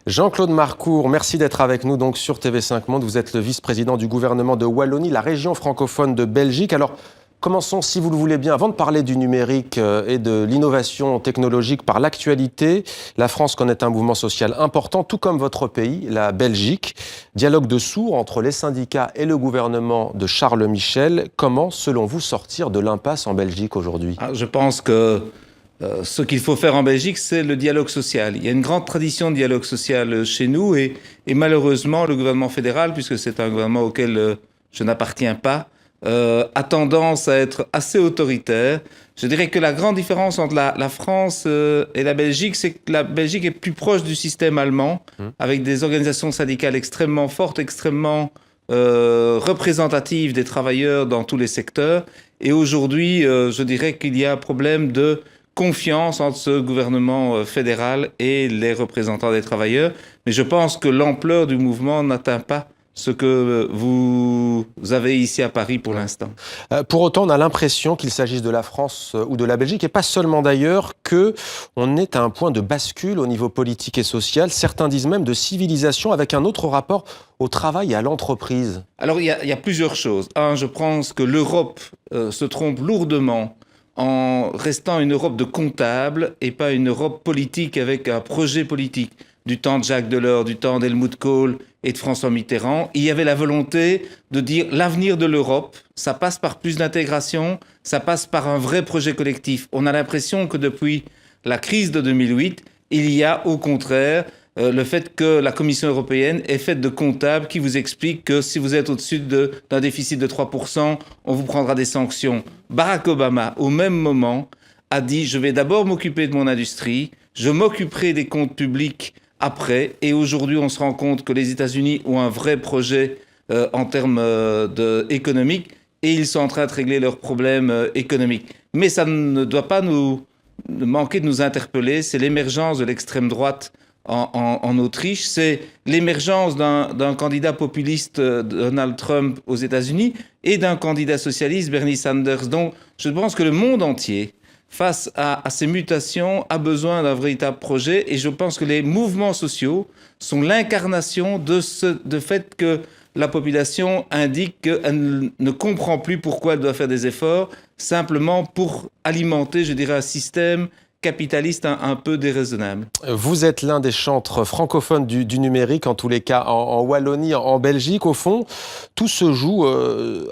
Jean-Claude Marcourt, merci d'être avec nous donc sur TV5 Monde. Vous êtes le vice-président du gouvernement de Wallonie, la région francophone de Belgique. Alors, commençons, si vous le voulez bien, avant de parler du numérique et de l'innovation technologique par l'actualité. La France connaît un mouvement social important, tout comme votre pays, la Belgique. Dialogue de sourds entre les syndicats et le gouvernement de Charles Michel. Comment, selon vous, sortir de l'impasse en Belgique aujourd'hui ? Je pense que ce qu'il faut faire en Belgique, c'est le dialogue social. Il y a une grande tradition de dialogue social chez nous et malheureusement, le gouvernement fédéral, puisque c'est un gouvernement auquel je n'appartiens pas, a tendance à être assez autoritaire. Je dirais que la grande différence entre la France et la Belgique, c'est que la Belgique est plus proche du système allemand, avec des organisations syndicales extrêmement fortes, extrêmement représentatives des travailleurs dans tous les secteurs. Et aujourd'hui, je dirais qu'il y a un problème de confiance entre ce gouvernement fédéral et les représentants des travailleurs. Mais je pense que l'ampleur du mouvement n'atteint pas ce que vous avez ici à Paris pour l'instant. Pour autant, on a l'impression qu'il s'agisse de la France ou de la Belgique, et pas seulement d'ailleurs, qu'on est à un point de bascule au niveau politique et social. Certains disent même de civilisation, avec un autre rapport au travail et à l'entreprise. Alors, il y a plusieurs choses. Je pense que l'Europe se trompe lourdement en restant une Europe de comptables et pas une Europe politique avec un projet politique. Du temps de Jacques Delors, du temps d'Helmut Kohl et de François Mitterrand, il y avait la volonté de dire l'avenir de l'Europe, ça passe par plus d'intégration, ça passe par un vrai projet collectif. On a l'impression que depuis la crise de 2008, il y a au contraire le fait que la Commission européenne est faite de comptables qui vous expliquent que si vous êtes au-dessus d'un déficit de 3%, on vous prendra des sanctions. Barack Obama, au même moment, a dit « Je vais d'abord m'occuper de mon industrie, je m'occuperai des comptes publics après ». Et aujourd'hui, on se rend compte que les États-Unis ont un vrai projet en termes économiques et ils sont en train de régler leurs problèmes économiques. Mais ça ne doit pas nous manquer de nous interpeller, c'est l'émergence de l'extrême droite en Autriche, c'est l'émergence d'un candidat populiste, Donald Trump, aux États-Unis, et d'un candidat socialiste, Bernie Sanders. Donc, je pense que le monde entier, face à ces mutations, a besoin d'un véritable projet, et je pense que les mouvements sociaux sont l'incarnation de fait que la population indique qu'elle ne comprend plus pourquoi elle doit faire des efforts, simplement pour alimenter, je dirais, un système capitaliste un peu déraisonnable. Vous êtes l'un des chantres francophones du numérique, en tous les cas en Wallonie, en Belgique. Au fond, tout se joue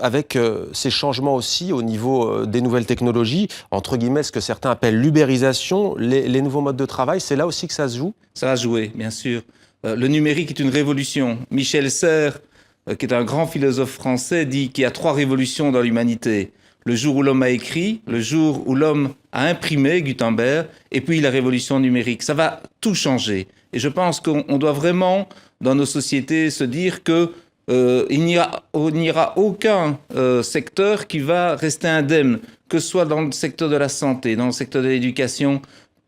avec ces changements aussi au niveau des nouvelles technologies, entre guillemets, ce que certains appellent l'ubérisation, les nouveaux modes de travail. C'est là aussi que ça se joue ? Ça va jouer, bien sûr. Le numérique est une révolution. Michel Serres, qui est un grand philosophe français, dit qu'il y a 3 révolutions dans l'humanité. Le jour où l'homme a écrit, le jour où l'homme a imprimé, Gutenberg, et puis la révolution numérique. Ça va tout changer. Et je pense qu'on doit vraiment, dans nos sociétés, se dire que il n'y aura aucun secteur qui va rester indemne, que ce soit dans le secteur de la santé, dans le secteur de l'éducation,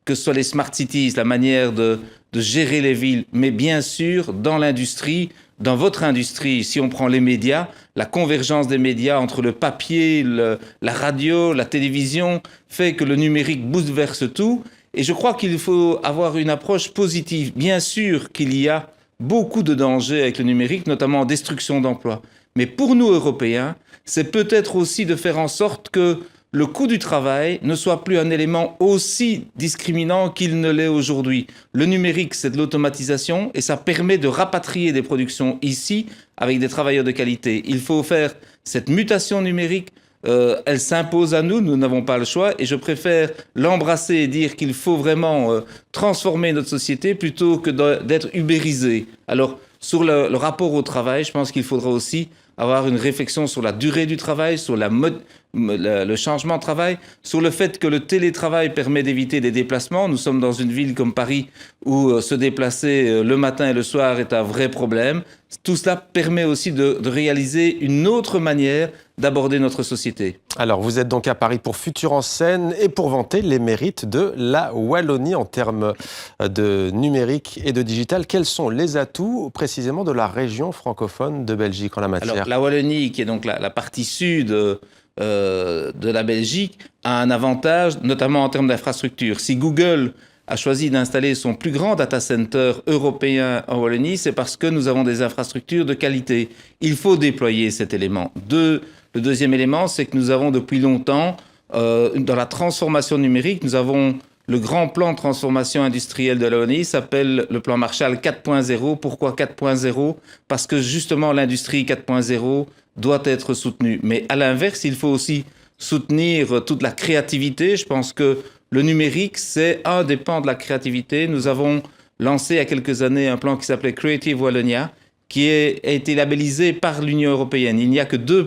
que ce soit les smart cities, la manière de gérer les villes, mais bien sûr dans l'industrie. Dans votre industrie, si on prend les médias, la convergence des médias entre le papier, la radio, la télévision, fait que le numérique bouleverse tout. Et je crois qu'il faut avoir une approche positive. Bien sûr qu'il y a beaucoup de dangers avec le numérique, notamment en destruction d'emplois. Mais pour nous, Européens, c'est peut-être aussi de faire en sorte que le coût du travail ne soit plus un élément aussi discriminant qu'il ne l'est aujourd'hui. Le numérique, c'est de l'automatisation et ça permet de rapatrier des productions ici avec des travailleurs de qualité. Il faut faire cette mutation numérique. Elle s'impose à nous, nous n'avons pas le choix et je préfère l'embrasser et dire qu'il faut vraiment transformer notre société plutôt que d'être ubérisé. Alors, sur le rapport au travail, je pense qu'il faudra aussi avoir une réflexion sur la durée du travail, sur le changement de travail, sur le fait que le télétravail permet d'éviter des déplacements. Nous sommes dans une ville comme Paris où se déplacer le matin et le soir est un vrai problème. Tout cela permet aussi de réaliser une autre manière d'aborder notre société. Alors, vous êtes donc à Paris pour Futur en scène et pour vanter les mérites de la Wallonie en termes de numérique et de digital. Quels sont les atouts précisément de la région francophone de Belgique en la matière ? Alors, la Wallonie, qui est donc la partie sud de la Belgique, a un avantage, notamment en termes d'infrastructure. Si Google a choisi d'installer son plus grand data center européen en Wallonie, c'est parce que nous avons des infrastructures de qualité. Il faut déployer cet élément. Le deuxième élément, c'est que nous avons depuis longtemps, dans la transformation numérique, nous avons le grand plan de transformation industrielle de la Wallonie, s'appelle le plan Marshall 4.0. Pourquoi 4.0 ? Parce que justement l'industrie 4.0 doit être soutenue. Mais à l'inverse, il faut aussi soutenir toute la créativité. Je pense que le numérique, c'est un des pans de la créativité. Nous avons lancé il y a quelques années un plan qui s'appelait Creative Wallonia, qui a été labellisé par l'Union européenne. Il n'y a que deux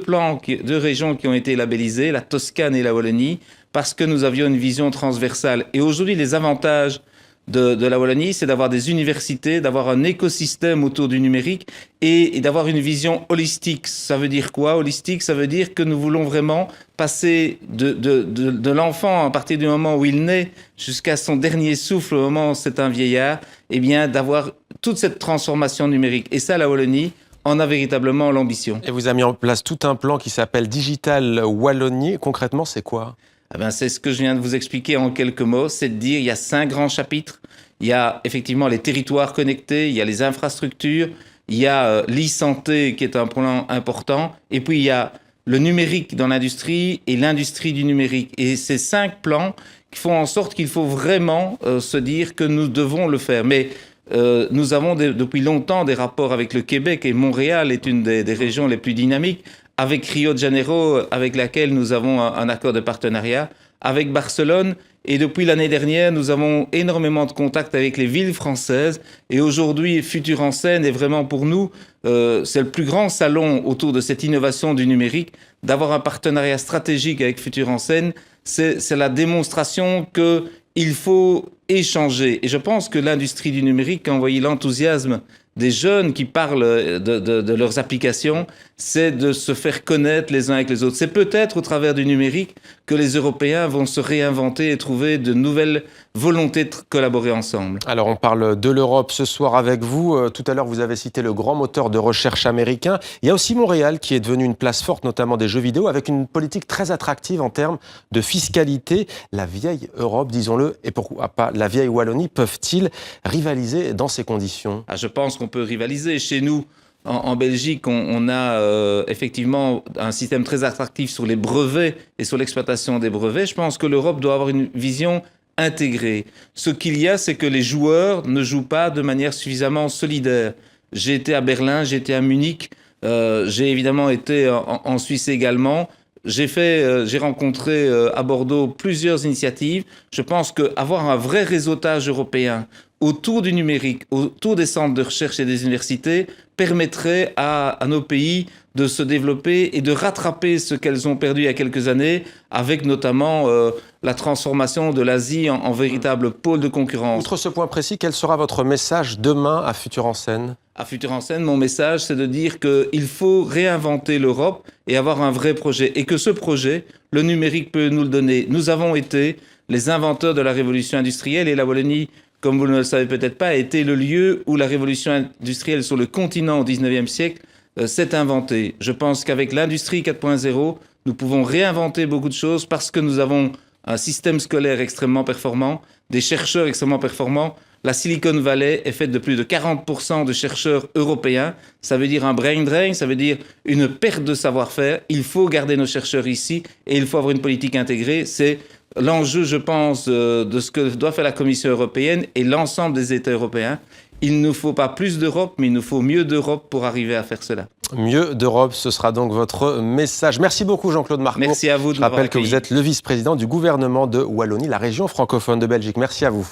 régions qui ont été labellisées, la Toscane et la Wallonie, parce que nous avions une vision transversale. Et aujourd'hui, les avantages de la Wallonie, c'est d'avoir des universités, d'avoir un écosystème autour du numérique et d'avoir une vision holistique. Ça veut dire quoi, holistique ? Ça veut dire que nous voulons vraiment passer de l'enfant, à partir du moment où il naît, jusqu'à son dernier souffle, au moment où c'est un vieillard, eh bien, d'avoir toute cette transformation numérique. Et ça, la Wallonie en a véritablement l'ambition. Et vous avez mis en place tout un plan qui s'appelle Digital Wallonie. Concrètement, c'est quoi ? Eh bien, c'est ce que je viens de vous expliquer en quelques mots, c'est de dire il y a 5 grands chapitres. Il y a effectivement les territoires connectés, il y a les infrastructures, il y a l'e-santé qui est un plan important, et puis il y a le numérique dans l'industrie et l'industrie du numérique. Et ces 5 plans qui font en sorte qu'il faut vraiment se dire que nous devons le faire. Mais nous avons depuis longtemps des rapports avec le Québec, et Montréal est une des régions les plus dynamiques, avec Rio de Janeiro, avec laquelle nous avons un accord de partenariat, avec Barcelone. Et depuis l'année dernière, nous avons énormément de contacts avec les villes françaises. Et aujourd'hui, Futur en Scène est vraiment pour nous, c'est le plus grand salon autour de cette innovation du numérique. D'avoir un partenariat stratégique avec Futur en Scène, c'est la démonstration qu'il faut échanger. Et je pense que l'industrie du numérique, quand vous voyez l'enthousiasme des jeunes qui parlent de leurs applications, c'est de se faire connaître les uns avec les autres. C'est peut-être au travers du numérique que les Européens vont se réinventer et trouver de nouvelles volontés de collaborer ensemble. Alors on parle de l'Europe ce soir avec vous. Tout à l'heure, vous avez cité le grand moteur de recherche américain. Il y a aussi Montréal qui est devenu une place forte, notamment des jeux vidéo, avec une politique très attractive en termes de fiscalité. La vieille Europe, disons-le, et pourquoi pas la vieille Wallonie, peuvent-ils rivaliser dans ces conditions ? Je pense qu'on peut rivaliser. Chez nous, en Belgique, on a effectivement un système très attractif sur les brevets et sur l'exploitation des brevets. Je pense que l'Europe doit avoir une vision intégrée. Ce qu'il y a, c'est que les joueurs ne jouent pas de manière suffisamment solidaire. J'ai été à Berlin, j'ai été à Munich, j'ai évidemment été en Suisse également. J'ai rencontré à Bordeaux plusieurs initiatives. Je pense qu'avoir un vrai réseautage européen autour du numérique, autour des centres de recherche et des universités, permettrait à nos pays de se développer et de rattraper ce qu'elles ont perdu il y a quelques années, avec notamment la transformation de l'Asie en véritable pôle de concurrence. Outre ce point précis, quel sera votre message demain à Futur en Scène ? À Futur en Scène, mon message, c'est de dire qu'il faut réinventer l'Europe et avoir un vrai projet. Et que ce projet, le numérique peut nous le donner. Nous avons été les inventeurs de la révolution industrielle et la Wallonie, comme vous ne le savez peut-être pas, a été le lieu où la révolution industrielle sur le continent au 19e siècle s'est inventée. Je pense qu'avec l'industrie 4.0, nous pouvons réinventer beaucoup de choses parce que nous avons un système scolaire extrêmement performant, des chercheurs extrêmement performants. La Silicon Valley est faite de plus de 40% de chercheurs européens. Ça veut dire un brain drain, ça veut dire une perte de savoir-faire. Il faut garder nos chercheurs ici et il faut avoir une politique intégrée. C'est l'enjeu, je pense, de ce que doit faire la Commission européenne et l'ensemble des États européens. Il ne nous faut pas plus d'Europe, mais il nous faut mieux d'Europe pour arriver à faire cela. Mieux d'Europe, ce sera donc votre message. Merci beaucoup Jean-Claude Marcourt. Merci à vous de Je rappelle que vous êtes le vice-président du gouvernement de Wallonie, la région francophone de Belgique. Merci à vous.